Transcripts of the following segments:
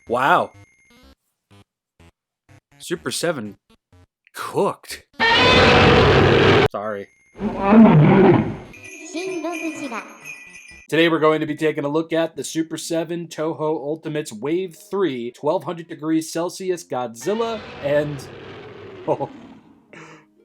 Wow. Super 7 cooked. Sorry. ShinRobjira. Today we're going to be taking a look at the Super 7 Toho Ultimates Wave 3 1200 degrees Celsius Godzilla and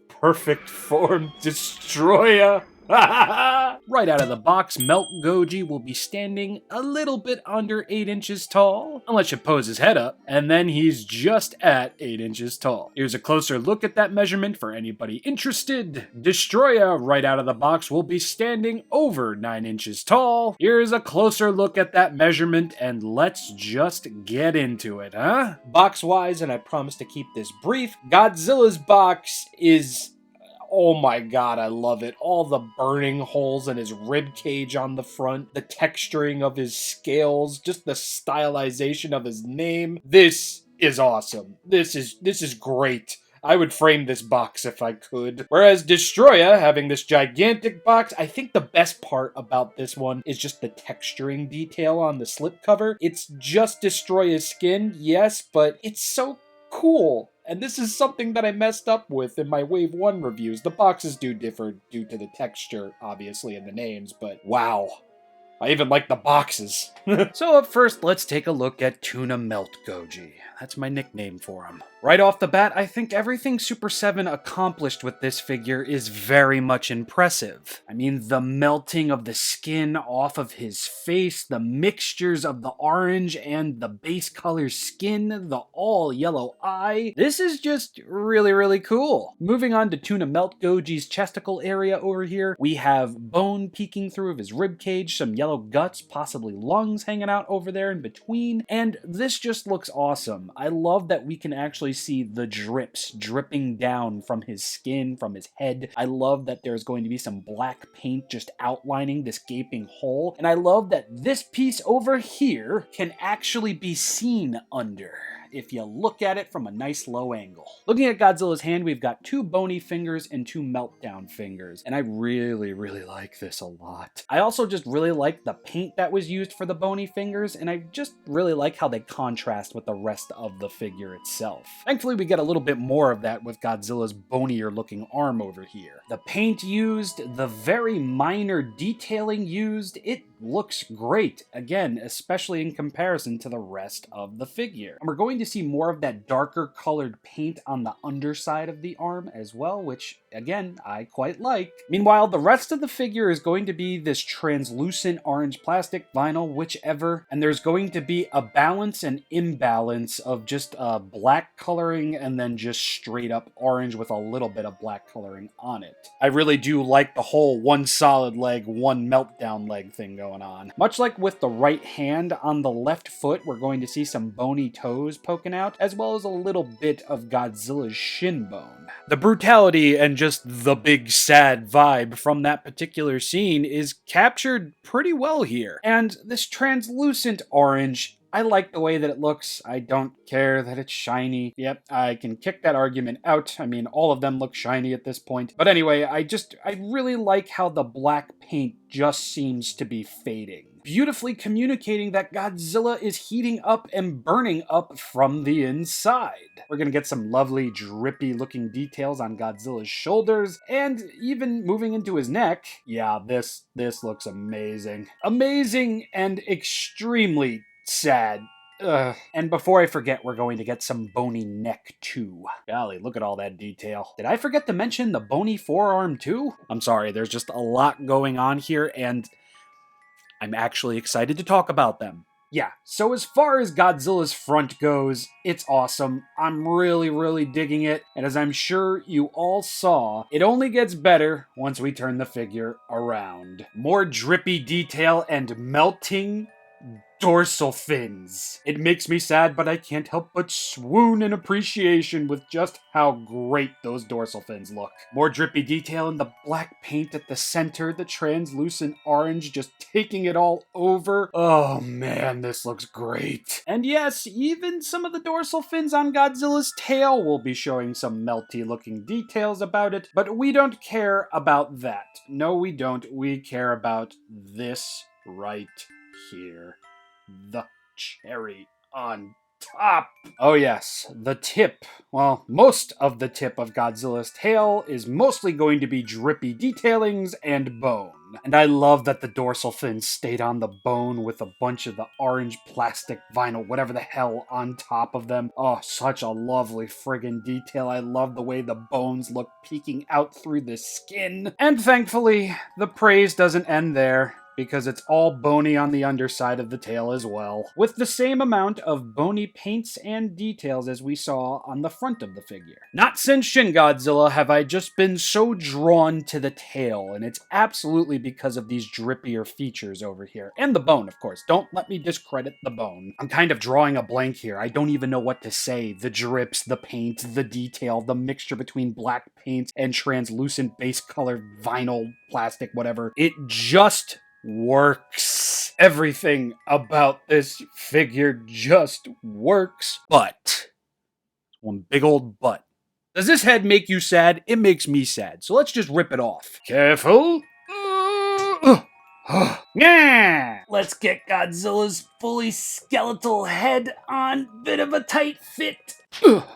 perfect form Destoroyah. Right out of the box, TunaMeltGoji will be standing a little bit under 8 inches tall, unless you pose his head up, and then he's just at 8 inches tall. Here's a closer look at that measurement for anybody interested. Destoroyah, right out of the box, will be standing over 9 inches tall. Here's a closer look at that measurement, and let's just get into it, huh? Box-wise, and I promise to keep this brief, Godzilla's box is... oh my god, I love it. All the burning holes in his rib cage on the front, the texturing of his scales, just the stylization of his name. This is awesome. This is great. I would frame this box if I could. Whereas Destoroyah, having this gigantic box, I think the best part about this one is just the texturing detail on the slipcover. It's just Destoroyah's skin, yes, but it's so cool. And this is something that I messed up with in my Wave 1 reviews. The boxes do differ due to the texture, obviously, and the names, but wow. I even like the boxes. So up first, let's take a look at TunaMeltGoji. That's my nickname for him. Right off the bat, I think everything Super 7 accomplished with this figure is very much impressive. I mean, the melting of the skin off of his face, the mixtures of the orange and the base color skin, the all yellow eye. This is just really, really cool. Moving on to TunaMeltGoji's chesticle area over here, we have bone peeking through of his rib cage, some yellow guts, possibly lungs hanging out over there in between, and this just looks awesome. I love that we can actually see the drips dripping down from his skin, from his head. I love that there's going to be some black paint just outlining this gaping hole, and I love that this piece over here can actually be seen under, if you look at it from a nice low angle. Looking at Godzilla's hand, we've got 2 bony fingers and 2 meltdown fingers, and I really, really like this a lot. I also just really like the paint that was used for the bony fingers, and I just really like how they contrast with the rest of the figure itself. Thankfully, we get a little bit more of that with Godzilla's bonier looking arm over here. The paint used, the very minor detailing used, it looks great, again, especially in comparison to the rest of the figure. And we're going to see more of that darker colored paint on the underside of the arm as well, which, again, I quite like. Meanwhile, the rest of the figure is going to be this translucent orange plastic, vinyl, whichever, and there's going to be a balance and imbalance of just black coloring and then just straight up orange with a little bit of black coloring on it. I really do like the whole one solid leg, one meltdown leg thing going on. Much like with the right hand, on the left foot, we're going to see some bony toes poking out, as well as a little bit of Godzilla's shin bone. The brutality and just the big sad vibe from that particular scene is captured pretty well here. And this translucent orange, I like the way that it looks. I don't care that it's shiny. Yep, I can kick that argument out. I mean, all of them look shiny at this point. But anyway, I really like how the black paint just seems to be fading, beautifully communicating that Godzilla is heating up and burning up from the inside. We're gonna get some lovely drippy looking details on Godzilla's shoulders, and even moving into his neck. Yeah, this looks amazing. Amazing and extremely sad. Ugh. And before I forget, we're going to get some bony neck too. Golly, look at all that detail. Did I forget to mention the bony forearm too? I'm sorry, there's just a lot going on here, and I'm actually excited to talk about them. Yeah, so as far as Godzilla's front goes, it's awesome. I'm really, really digging it, and as I'm sure you all saw, it only gets better once we turn the figure around. More drippy detail and melting dorsal fins. It makes me sad, but I can't help but swoon in appreciation with just how great those dorsal fins look. More drippy detail in the black paint at the center, the translucent orange just taking it all over. Oh man, this looks great. And yes, even some of the dorsal fins on Godzilla's tail will be showing some melty looking details about it, but we don't care about that. No, we don't. We care about this right here. The cherry on top. Oh yes, the tip. Well, most of the tip of Godzilla's tail is mostly going to be drippy detailings and bone. And I love that the dorsal fins stayed on the bone with a bunch of the orange plastic vinyl, whatever the hell, on top of them. Oh, such a lovely friggin' detail. I love the way the bones look peeking out through the skin. And thankfully, the praise doesn't end there, because it's all bony on the underside of the tail as well, with the same amount of bony paints and details as we saw on the front of the figure. Not since Shin Godzilla have I just been so drawn to the tail, and it's absolutely because of these drippier features over here. And the bone, of course. Don't let me discredit the bone. I'm kind of drawing a blank here. I don't even know what to say. The drips, the paint, the detail, the mixture between black paint and translucent base colored vinyl, plastic, whatever. It just works. Everything about this figure just works. But, one big old but. Does this head make you sad? It makes me sad, so let's just rip it off. Careful. Yeah! Let's get Godzilla's fully skeletal head on. Bit of a tight fit.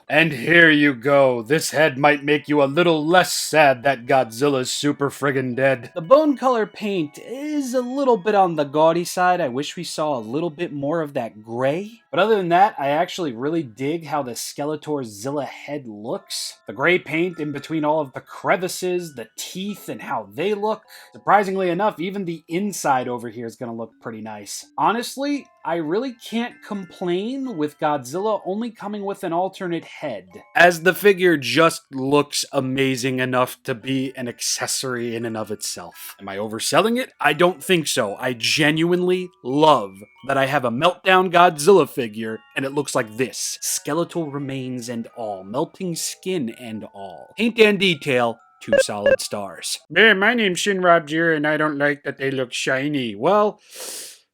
And here you go. This head might make you a little less sad that Godzilla's super friggin' dead. The bone color paint is a little bit on the gaudy side. I wish we saw a little bit more of that gray. But other than that, I actually really dig how the Skeletor-Zilla head looks. The gray paint in between all of the crevices, the teeth, and how they look. Surprisingly enough, even the inside over here is gonna look pretty nice. Honestly, I really can't complain with Godzilla only coming with an alternate head, as the figure just looks amazing enough to be an accessory in and of itself. Am I overselling it? I don't think so. I genuinely love that I have a Meltdown Godzilla figure and it looks like this. Skeletal remains and all, melting skin and all. Paint and detail, 2 solid stars. Man, my name's ShinRobjira and I don't like that they look shiny. Well,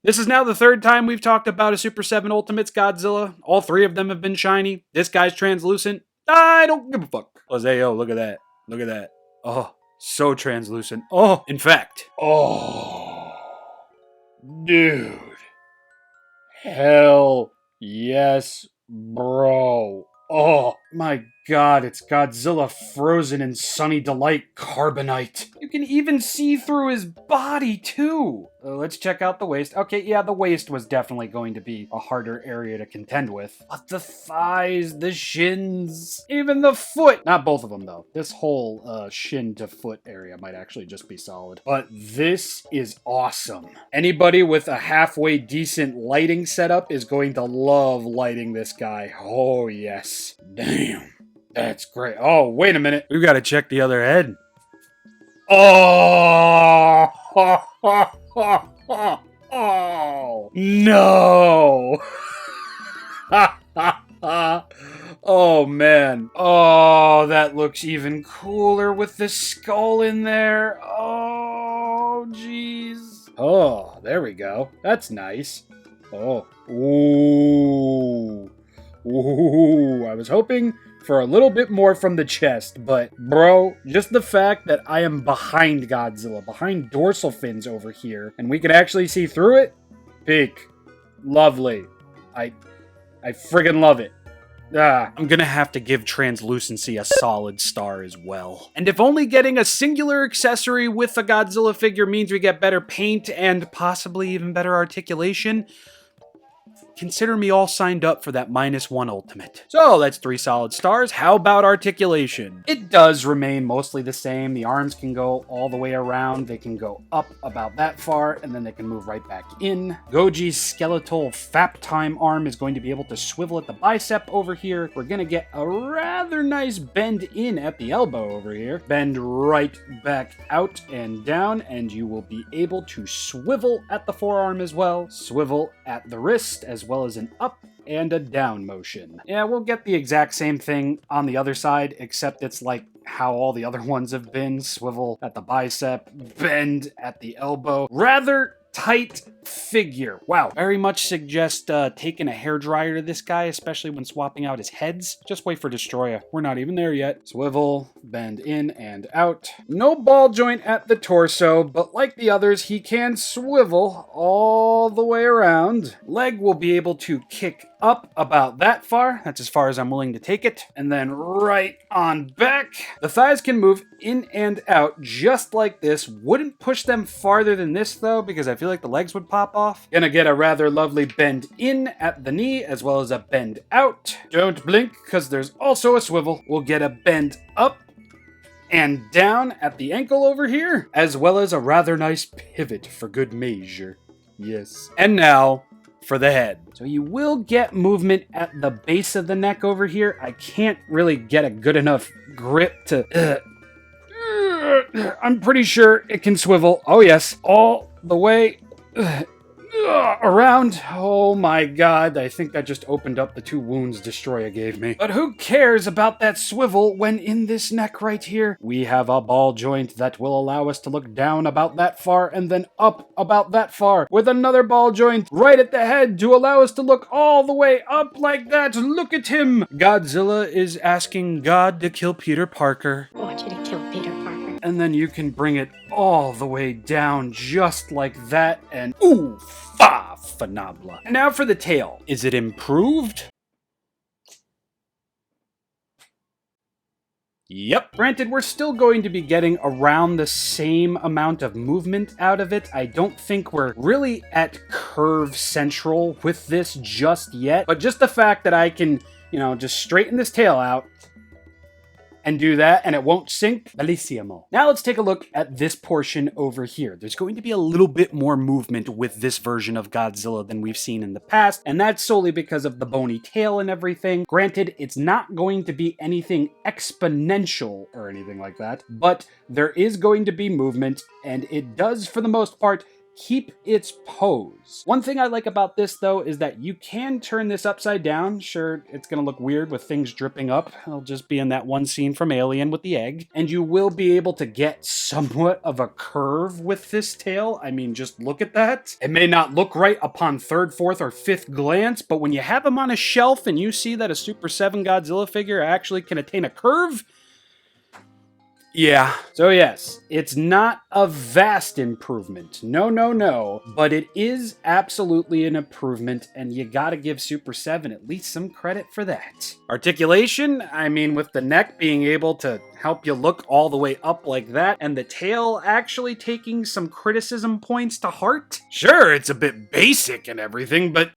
this is now the 3rd time we've talked about a Super 7 Ultimates Godzilla. All 3 of them have been shiny. This guy's translucent. I don't give a fuck. Plus, hey, yo, look at that. Look at that. Oh, so translucent. Oh, in fact. Oh, dude. Hell yes, bro. Oh my god, it's Godzilla frozen in sunny delight carbonite. You can even see through his body too. Let's check out the waist. Okay, yeah, the waist was definitely going to be a harder area to contend with. But the thighs, the shins, even the foot. Not both of them though. This whole shin to foot area might actually just be solid. But this is awesome. Anybody with a halfway decent lighting setup is going to love lighting this guy. Oh yes. Damn. That's great. Oh, wait a minute. We've got to check the other head. Oh! Oh! No! Oh, man. Oh, that looks even cooler with the skull in there. Oh, jeez. Oh, there we go. That's nice. Oh. Ooh. Ooh, I was hoping for a little bit more from the chest, but bro, just the fact that I am behind Godzilla, behind dorsal fins over here, and we can actually see through it, peak. Lovely. I friggin' love it. I'm gonna have to give Translucency a solid star as well. And if only getting a singular accessory with a Godzilla figure means we get better paint and possibly even better articulation, consider me all signed up for that -1 ultimate. So that's 3 solid stars. How about articulation? It does remain mostly the same. The arms can go all the way around. They can go up about that far, and then they can move right back in. Goji's skeletal Fap Time arm is going to be able to swivel at the bicep over here. We're going to get a rather nice bend in at the elbow over here. Bend right back out and down, and you will be able to swivel at the forearm as well. Swivel at the wrist, as well as an up and a down motion. Yeah, we'll get the exact same thing on the other side, except it's like how all the other ones have been. Swivel at the bicep, bend at the elbow. Rather tight figure. Wow. Very much suggest taking a hairdryer to this guy, especially when swapping out his heads. Just wait for Destoroyah. We're not even there yet. Swivel, bend in and out. No ball joint at the torso, but like the others, he can swivel all the way around. Leg will be able to kick up about that far. That's as far as I'm willing to take it. And then right on back. The thighs can move in and out just like this. Wouldn't push them farther than this though, because I feel like the legs would pop off. Gonna get a rather lovely bend in at the knee as well as a bend out. Don't blink because there's also a swivel. We'll get a bend up and down at the ankle over here, as well as a rather nice pivot for good measure. Yes. And now for the head. So you will get movement at the base of the neck over here. I can't really get a good enough grip to... I'm pretty sure it can swivel. Oh yes, all the way around. Oh my god, I think that just opened up the 2 wounds Destoroyah gave me. But who cares about that swivel when in this neck right here, we have a ball joint that will allow us to look down about that far and then up about that far with another ball joint right at the head to allow us to look all the way up like that. Look at him. Godzilla is asking God to kill Peter Parker. I want you to kill Peter Parker. And then you can bring it all the way down just like that and ooh, fa, phenomenal. And now for the tail. Is it improved? Yep. Granted, we're still going to be getting around the same amount of movement out of it. I don't think we're really at curve central with this just yet. But just the fact that I can, just straighten this tail out and do that, and it won't sink. Bellissimo. Now let's take a look at this portion over here. There's going to be a little bit more movement with this version of Godzilla than we've seen in the past, and that's solely because of the bony tail and everything. Granted, it's not going to be anything exponential or anything like that, but there is going to be movement, and it does, for the most part, keep its pose. One thing I like about this, though, is that you can turn this upside down. Sure, it's going to look weird with things dripping up. It'll just be in that one scene from Alien with the egg. And you will be able to get somewhat of a curve with this tail. I mean, just look at that. It may not look right upon 3rd, 4th, or 5th glance, but when you have them on a shelf and you see that a Super 7 Godzilla figure actually can attain a curve, yeah. So yes, it's not a vast improvement. No. But it is absolutely an improvement, and you gotta give Super 7 at least some credit for that. Articulation, I mean, with the neck being able to help you look all the way up like that, and the tail actually taking some criticism points to heart. Sure, it's a bit basic and everything, but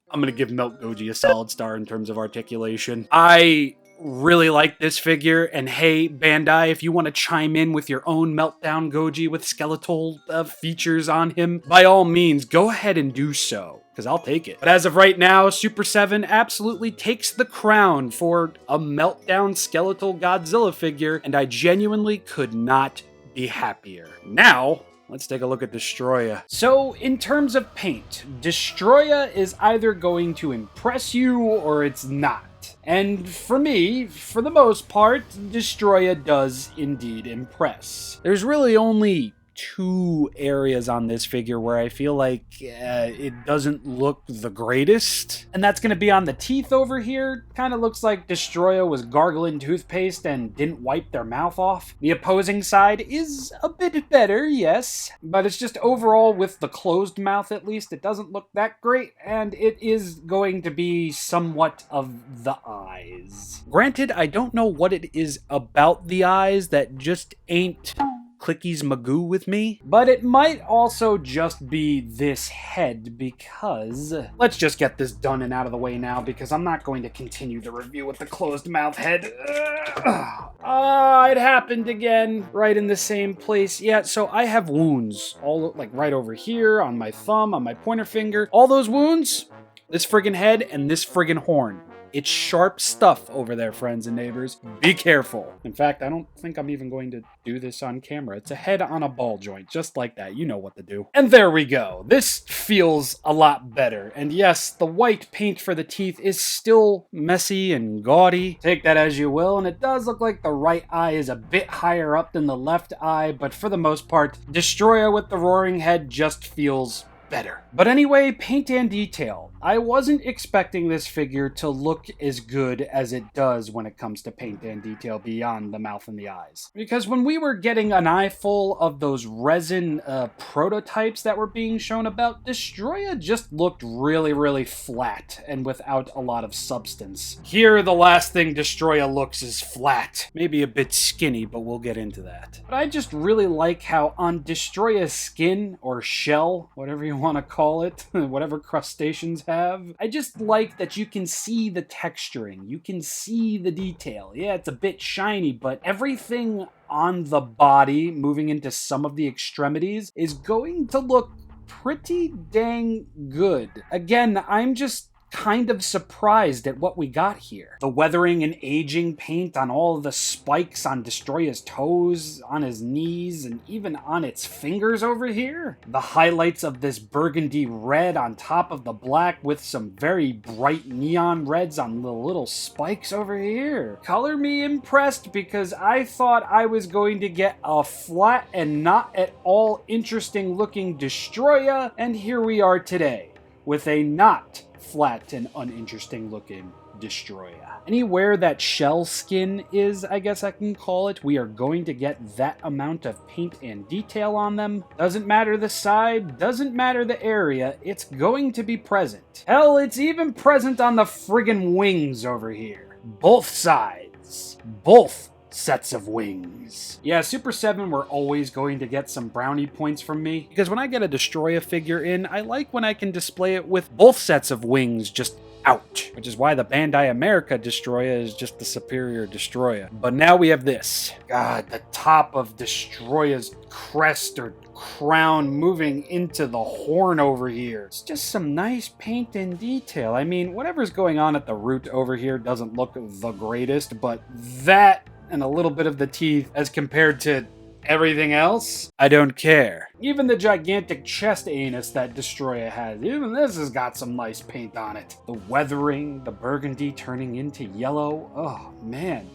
I'm gonna give TunaMeltGoji a solid star in terms of articulation. I really like this figure, and hey, Bandai, if you want to chime in with your own Meltdown Goji with skeletal features on him, by all means, go ahead and do so, because I'll take it. But as of right now, Super 7 absolutely takes the crown for a Meltdown skeletal Godzilla figure, and I genuinely could not be happier. Now, let's take a look at Destoroyah. So, in terms of paint, Destoroyah is either going to impress you or it's not. And for me, for the most part, Destoroyah does indeed impress. There's really only 2 areas on this figure where I feel like it doesn't look the greatest. And that's going to be on the teeth over here. Kind of looks like Destoroyah was gargling toothpaste and didn't wipe their mouth off. The opposing side is a bit better, yes. But it's just overall, with the closed mouth at least, it doesn't look that great. And it is going to be somewhat of the eyes. Granted, I don't know what it is about the eyes that just ain't clickies magoo with me, but it might also just be this head, because let's just get this done and out of the way now, because I'm not going to continue the review with the closed mouth head. It happened again, right in the same place. Yeah, so I have wounds all like right over here on my thumb, on my pointer finger. All those wounds, this friggin' head and this friggin' horn. It's sharp stuff over there, friends and neighbors. Be careful. In fact, I don't think I'm even going to do this on camera. It's a head on a ball joint, just like that. You know what to do. And there we go. This feels a lot better. And yes, the white paint for the teeth is still messy and gaudy. Take that as you will, and it does look like the right eye is a bit higher up than the left eye, but for the most part, Destoroyah with the roaring head just feels better. But anyway, paint and detail. I wasn't expecting this figure to look as good as it does when it comes to paint and detail beyond the mouth and the eyes. Because when we were getting an eye full of those resin prototypes that were being shown about, Destoroyah just looked really, really flat and without a lot of substance. Here, the last thing Destoroyah looks is flat. Maybe a bit skinny, but we'll get into that. But I just really like how on Destoroyah's skin, or shell, whatever you want to call it, whatever crustaceans have, I just like that you can see the texturing, you can see the detail. Yeah, it's a bit shiny, but everything on the body, moving into some of the extremities, is going to look pretty dang good. Again, I'm just kind of surprised at what we got here. The weathering and aging paint on all of the spikes on Destoroyah's toes, on his knees, and even on its fingers over here. The highlights of this burgundy red on top of the black with some very bright neon reds on the little spikes over here. Color me impressed, because I thought I was going to get a flat and not at all interesting looking Destoroyah, and here we are today with a not flat and uninteresting looking Destoroyah. Anywhere that shell skin is, I guess I can call it, we are going to get that amount of paint and detail on them. Doesn't matter the side, doesn't matter the area, it's going to be present. Hell, it's even present on the friggin' wings over here. Both sides. Both sets of wings. Yeah, Super 7 were always going to get some brownie points from me, because when I get a Destoroyah figure in, I like when I can display it with both sets of wings just out, which is why the Bandai America Destoroyah is just the superior Destoroyah. But now we have this. God, the top of Destoroyah's crest or crown moving into the horn over here. It's just some nice paint and detail. I mean, whatever's going on at the root over here doesn't look the greatest, but that and a little bit of the teeth as compared to everything else, I don't care. Even the gigantic chest anus that Destoroyah has, even this has got some nice paint on it. The weathering, the burgundy turning into yellow. Oh man,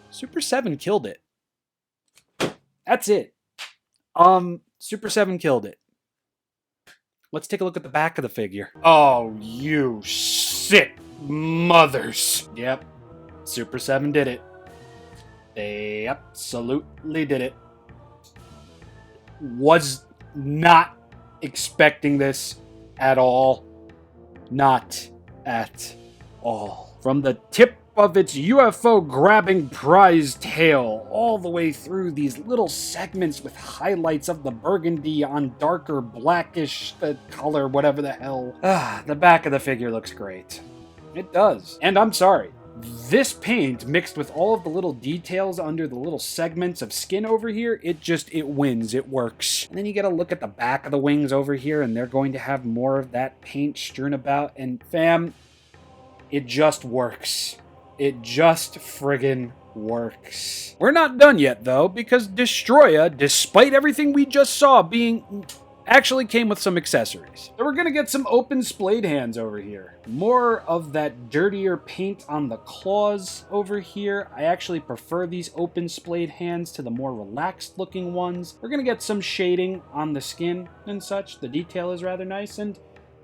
Super 7 killed it. That's it. Super 7 killed it. Let's take a look at the back of the figure. Oh, you sick mothers. Yep, Super 7 did it. They absolutely did it. Was not expecting this at all. Not at all. From the tip of its UFO-grabbing prize tail all the way through these little segments with highlights of the burgundy on darker blackish color, whatever the hell. The back of the figure looks great. It does. And I'm sorry. This paint, mixed with all of the little details under the little segments of skin over here, it wins, it works. And then you get a look at the back of the wings over here, and they're going to have more of that paint strewn about, and fam, it just works. It just friggin' works. We're not done yet, though, because Destoroyah, despite everything we just saw being, actually came with some accessories. So we're gonna get some open splayed hands over here. More of that dirtier paint on the claws over here. I actually prefer these open splayed hands to the more relaxed looking ones. We're gonna get some shading on the skin and such. The detail is rather nice, and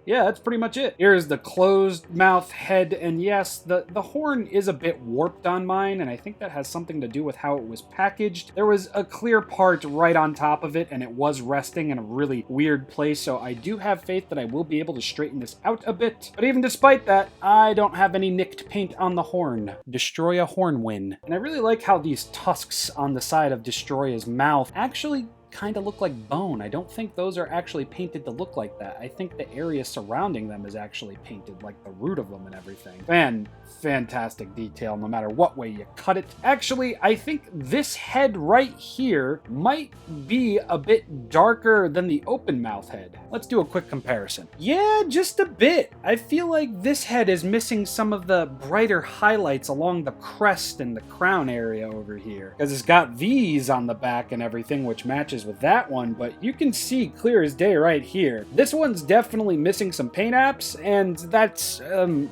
yeah, that's pretty much it. Here's the closed mouth head, and yes, the horn is a bit warped on mine, and I think that has something to do with how it was packaged. There was a clear part right on top of it, and it was resting in a really weird place, so I do have faith that I will be able to straighten this out a bit. But even despite that, I don't have any nicked paint on the horn. Destoroyah horn win. And I really like how these tusks on the side of Destoroyah's mouth actually kind of look like bone. I don't think those are actually painted to look like that. I think the area surrounding them is actually painted, like the root of them and everything. Fantastic detail, no matter what way you cut it. Actually, I think this head right here might be a bit darker than the open mouth head. Let's do a quick comparison. Yeah, just a bit. I feel like this head is missing some of the brighter highlights along the crest and the crown area over here, because it's got these on the back and everything, which matches with that one, but you can see clear as day right here. This one's definitely missing some paint apps, and that's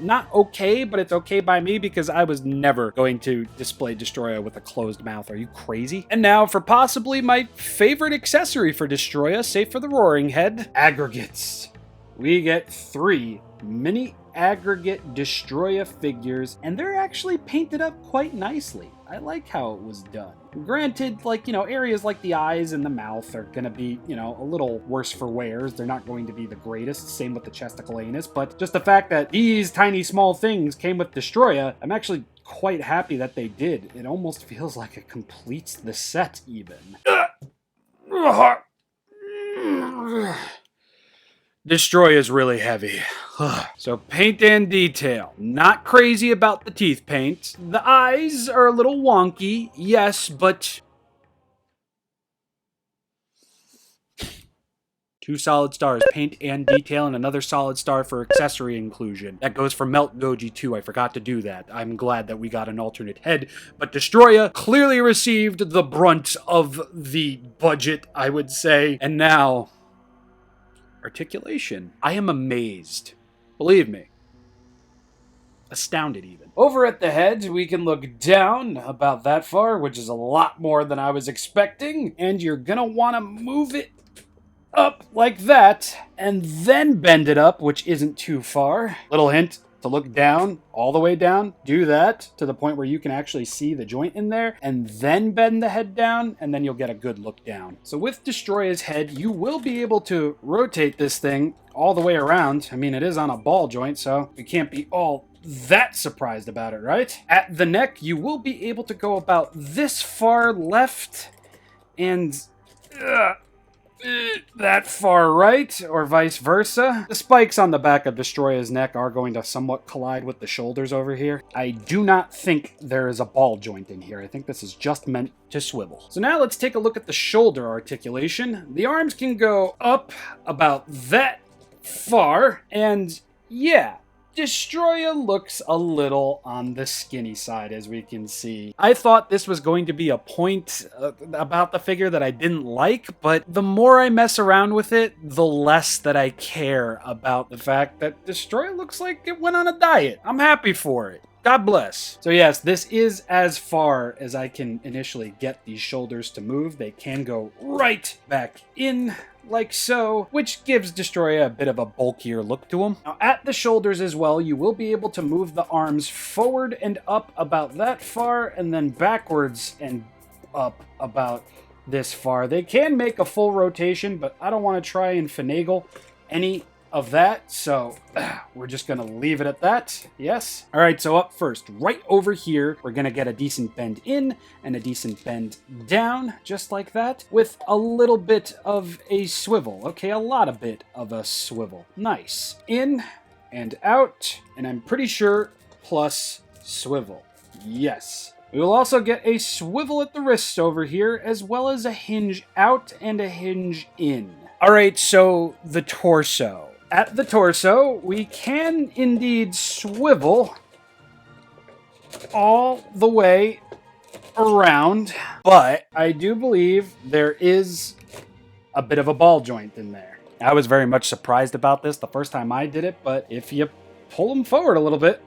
not okay, but it's okay by me because I was never going to display Destoroyah with a closed mouth. Are you crazy? And now for possibly my favorite accessory for Destoroyah, save for the roaring head, aggregates. We get 3 mini aggregate Destoroyah figures, and they're actually painted up quite nicely. I like how it was done. Granted, like, areas like the eyes and the mouth are gonna be, a little worse for wears. They're not going to be the greatest. Same with the chesticle anus, but just the fact that these tiny small things came with Destoroyah, I'm actually quite happy that they did. It almost feels like it completes the set even. Destoroyah is really heavy. So paint and detail. Not crazy about the teeth paint. The eyes are a little wonky, yes, but 2 solid stars, paint and detail, and another solid star for accessory inclusion. That goes for TunaMeltGoji too. I forgot to do that. I'm glad that we got an alternate head, but Destoroyah clearly received the brunt of the budget, I would say. And now, Articulation. I am amazed. Believe me. Astounded even. Over at the head, we can look down about that far, which is a lot more than I was expecting, and you're gonna want to move it up like that, and then bend it up, which isn't too far. Little hint to look down, all the way down. Do that to the point where you can actually see the joint in there, and then bend the head down, and then you'll get a good look down. So with Destoroyah's head, you will be able to rotate this thing all the way around. I mean, it is on a ball joint, so you can't be all that surprised about it, right? At the neck, you will be able to go about this far left and that far right, or vice versa. The spikes on the back of Destoroyah's neck are going to somewhat collide with the shoulders over here. I do not think there is a ball joint in here. I think this is just meant to swivel. So now let's take a look at the shoulder articulation. The arms can go up about that far, and yeah, Destoroyah looks a little on the skinny side, as we can see. I thought this was going to be a point about the figure that I didn't like, but the more I mess around with it, the less that I care about the fact that Destoroyah looks like it went on a diet. I'm happy for it. God bless. So yes, this is as far as I can initially get these shoulders to move. They can go right back in, like so, which gives Destoroyah a bit of a bulkier look to him. Now at the shoulders as well, you will be able to move the arms forward and up about that far, and then backwards and up about this far. They can make a full rotation, but I don't want to try and finagle any of that, so we're just gonna leave it at that. Yes. All right, so up first, right over here, we're gonna get a decent bend in and a decent bend down, just like that, with a little bit of a swivel. Okay, a lot of bit of a swivel. Nice. In and out, and I'm pretty sure plus swivel. Yes. We will also get a swivel at the wrists over here, as well as a hinge out and a hinge in. All right, so the torso. At the torso, we can indeed swivel all the way around, but I do believe there is a bit of a ball joint in there. I was very much surprised about this the first time I did it, but if you pull them forward a little bit,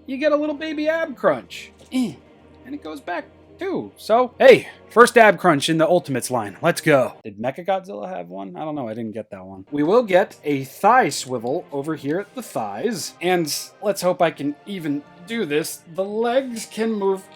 you get a little baby ab crunch. And it goes back too. So, hey, first ab crunch in the Ultimates line. Let's go. Did Mechagodzilla have one? I don't know. I didn't get that one. We will get a thigh swivel over here at the thighs. And let's hope I can even do this. The legs can move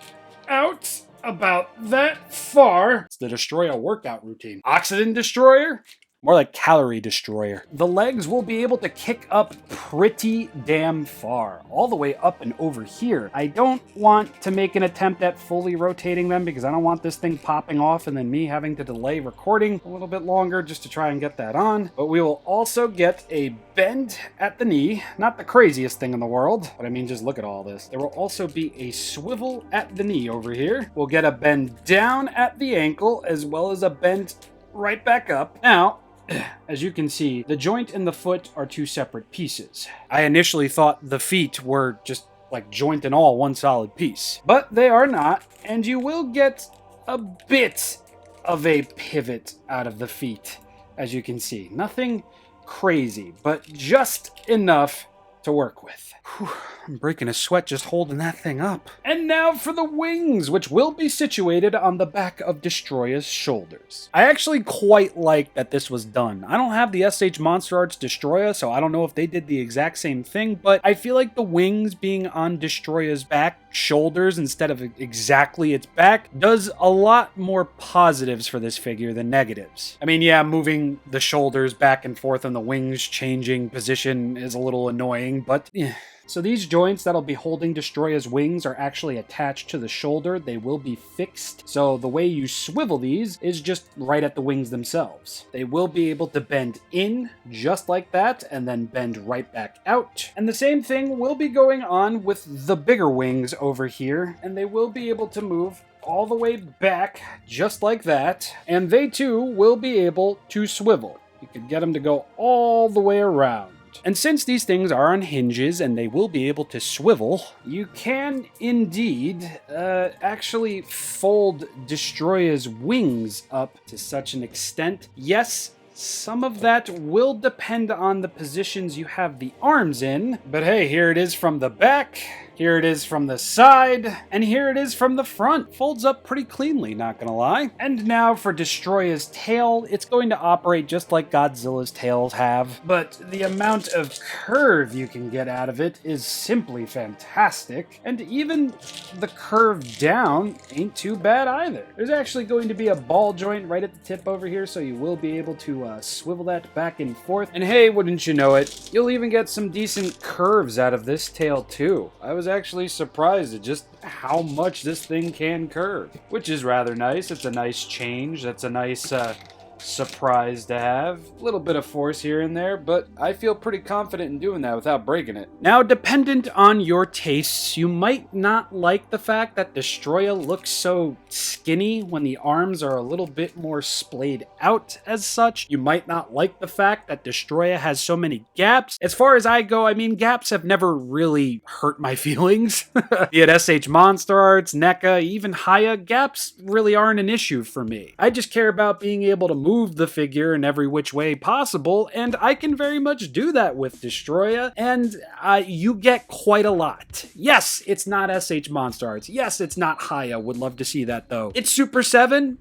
out about that far. It's the Destoroyah workout routine. Oxygen Destroyer, More like calorie destroyer. The legs will be able to kick up pretty damn far, all the way up and over here. I don't want to make an attempt at fully rotating them because I don't want this thing popping off and then me having to delay recording a little bit longer just to try and get that on. But we will also get a bend at the knee. Not the craziest thing in the world, but I mean, just look at all this. There will also be a swivel at the knee over here. We'll get a bend down at the ankle as well as a bend right back up. Now, as you can see, the joint and the foot are two separate pieces. I initially thought the feet were just like joint and all one solid piece, but they are not, and you will get a bit of a pivot out of the feet, as you can see. Nothing crazy, but just enough to work with. Whew, I'm breaking a sweat just holding that thing up. And now for the wings, which will be situated on the back of Destoroyah's shoulders. I actually quite like that this was done. I don't have the SH Monster Arts Destoroyah, so I don't know if they did the exact same thing, but I feel like the wings being on Destoroyah's back shoulders instead of exactly its back does a lot more positives for this figure than negatives. I mean, yeah, moving the shoulders back and forth and the wings changing position is a little annoying, but yeah. So these joints that'll be holding Destoroyah's wings are actually attached to the shoulder. They will be fixed. So the way you swivel these is just right at the wings themselves. They will be able to bend in just like that and then bend right back out. And the same thing will be going on with the bigger wings over here, and they will be able to move all the way back just like that. And they too will be able to swivel. You can get them to go all the way around. And since these things are on hinges and they will be able to swivel, you can indeed actually fold Destoroyah's wings up to such an extent. Yes, some of that will depend on the positions you have the arms in, but hey, here it is from the back, here it is from the side, and here it is from the front. Folds up pretty cleanly, not gonna lie. And now for Destoroyah's tail, it's going to operate just like Godzilla's tails have, but the amount of curve you can get out of it is simply fantastic, and even the curve down ain't too bad either. There's actually going to be a ball joint right at the tip over here, so you will be able to swivel that back and forth. And hey, wouldn't you know it, you'll even get some decent curves out of this tail too. I was actually surprised at just how much this thing can curve, which is rather nice. It's a nice change. That's a nice surprise to have. A little bit of force here and there, but I feel pretty confident in doing that without breaking it. Now, dependent on your tastes, you might not like the fact that Destoroyah looks so skinny when the arms are a little bit more splayed out as such. You might not like the fact that Destoroyah has so many gaps. As far as I go, I mean, gaps have never really hurt my feelings. Be it SH Monster Arts, NECA, even Haya, gaps really aren't an issue for me. I just care about being able to move the figure in every which way possible, and I can very much do that with Destoroyah, and you get quite a lot. Yes, it's not SH Monster Arts. Yes, it's not Haya. Would love to see that, though. It's Super 7,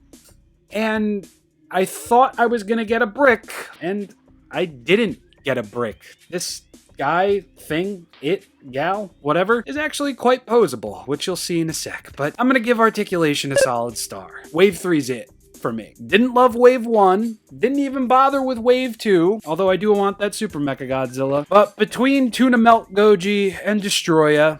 and I thought I was gonna get a brick, and I didn't get a brick. This guy, thing, it, gal, whatever, is actually quite posable, which you'll see in a sec, but I'm gonna give Articulation a solid star. Wave 3's it for me. Didn't love Wave 1, didn't even bother with Wave 2, although I do want that Super Mecha Godzilla, but between TunaMeltGoji and Destoroyah,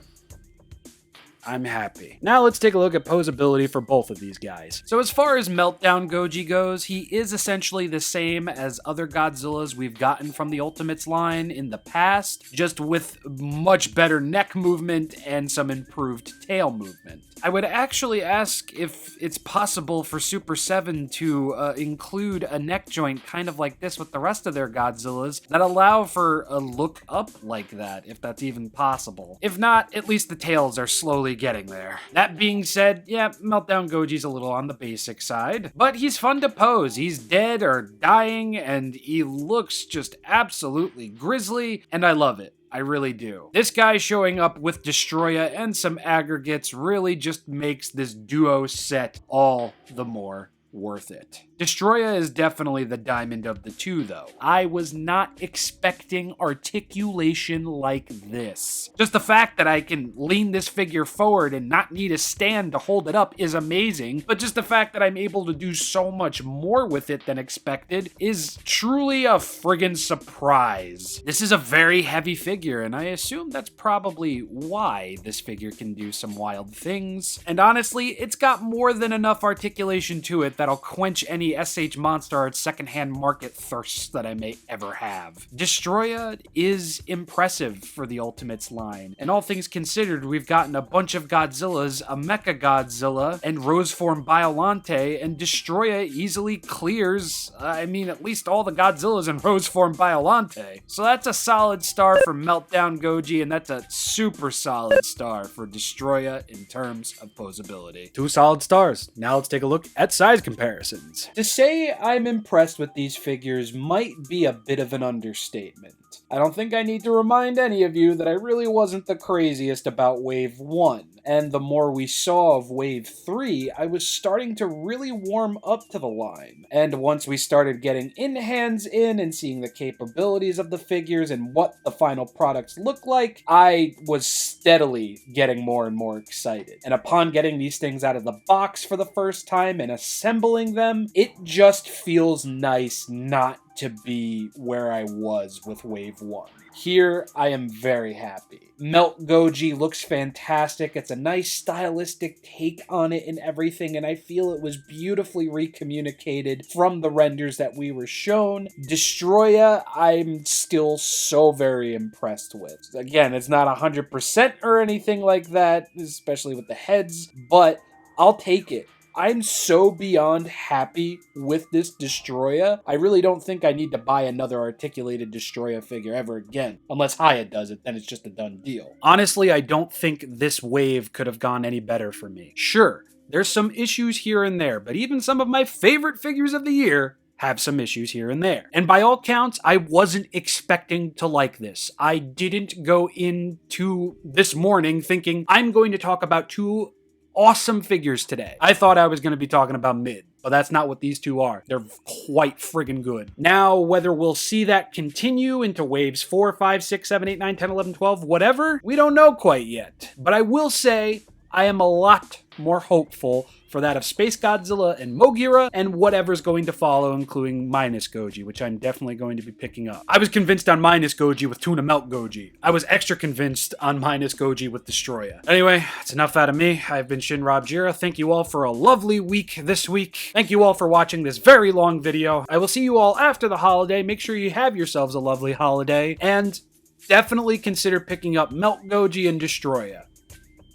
I'm happy. Now let's take a look at posability for both of these guys. So as far as Meltdown Goji goes, he is essentially the same as other Godzillas we've gotten from the Ultimates line in the past, just with much better neck movement and some improved tail movement. I would actually ask if it's possible for Super 7 to include a neck joint kind of like this with the rest of their Godzillas that allow for a look up like that, if that's even possible. If not, at least the tails are slowly getting there. That being said, yeah, Meltdown Goji's a little on the basic side, but he's fun to pose. He's dead or dying, and he looks just absolutely grisly, and I love it. I really do. This guy showing up with Destoroyah and some aggregates really just makes this duo set all the more worth it. Destoroyah is definitely the diamond of the two, though. I was not expecting articulation like this. Just the fact that I can lean this figure forward and not need a stand to hold it up is amazing, but just the fact that I'm able to do so much more with it than expected is truly a friggin' surprise. This is a very heavy figure, and I assume that's probably why this figure can do some wild things. And honestly, it's got more than enough articulation to it that'll quench any SH Monster Art secondhand market thirst that I may ever have. Destoroyah is impressive for the Ultimates line, and all things considered, we've gotten a bunch of Godzillas, a Mecha Godzilla, and Rose Form Biollante, and Destoroyah easily clears, at least all the Godzillas in Rose Form Biollante. So that's a solid star for MeltGoji, and that's a super solid star for Destoroyah in terms of posability. 2 solid stars. Now let's take a look at size comparisons. To say I'm impressed with these figures might be a bit of an understatement. I don't think I need to remind any of you that I really wasn't the craziest about Wave 1, and the more we saw of Wave 3, I was starting to really warm up to the line. And once we started getting hands in and seeing the capabilities of the figures and what the final products look like, I was steadily getting more and more excited. And upon getting these things out of the box for the first time and assembling them, it just feels nice not to be where I was with Wave 1. Here, I am very happy. MeltGoji looks fantastic. It's a nice stylistic take on it and everything, and I feel it was beautifully recommunicated from the renders that we were shown. Destoroyah, I'm still so very impressed with. Again, it's not 100% or anything like that, especially with the heads, but I'll take it. I'm so beyond happy with this Destoroyah. I really don't think I need to buy another articulated Destoroyah figure ever again. Unless Hyatt does it, then it's just a done deal. Honestly, I don't think this wave could have gone any better for me. Sure, there's some issues here and there, but even some of my favorite figures of the year have some issues here and there. And by all counts, I wasn't expecting to like this. I didn't go into this morning thinking I'm going to talk about 2 awesome figures today. I thought I was going to be talking about mid, but that's not what these 2 are. They're quite friggin' good. Now, whether we'll see that continue into waves 4, 5, 6, 7, 8, 9, 10, 11, 12, whatever, we don't know quite yet. But I will say I am a lot more hopeful for that of Space Godzilla and Mogira, and whatever's going to follow, including Minus Goji, which I'm definitely going to be picking up. I was convinced on Minus Goji with TunaMeltGoji. I was extra convinced on Minus Goji with Destoroyah. Anyway, that's enough out of me. I've been ShinRobjira. Thank you all for a lovely week this week. Thank you all for watching this very long video. I will see you all after the holiday. Make sure you have yourselves a lovely holiday, and definitely consider picking up MeltGoji and Destoroyah.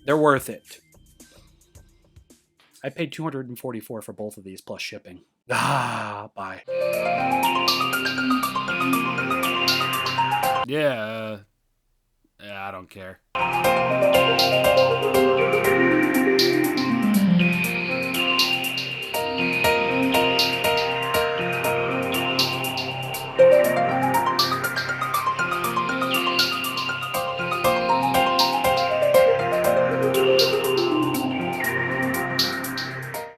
They're worth it. I paid $244 for both of these plus shipping. Bye. Yeah, I don't care.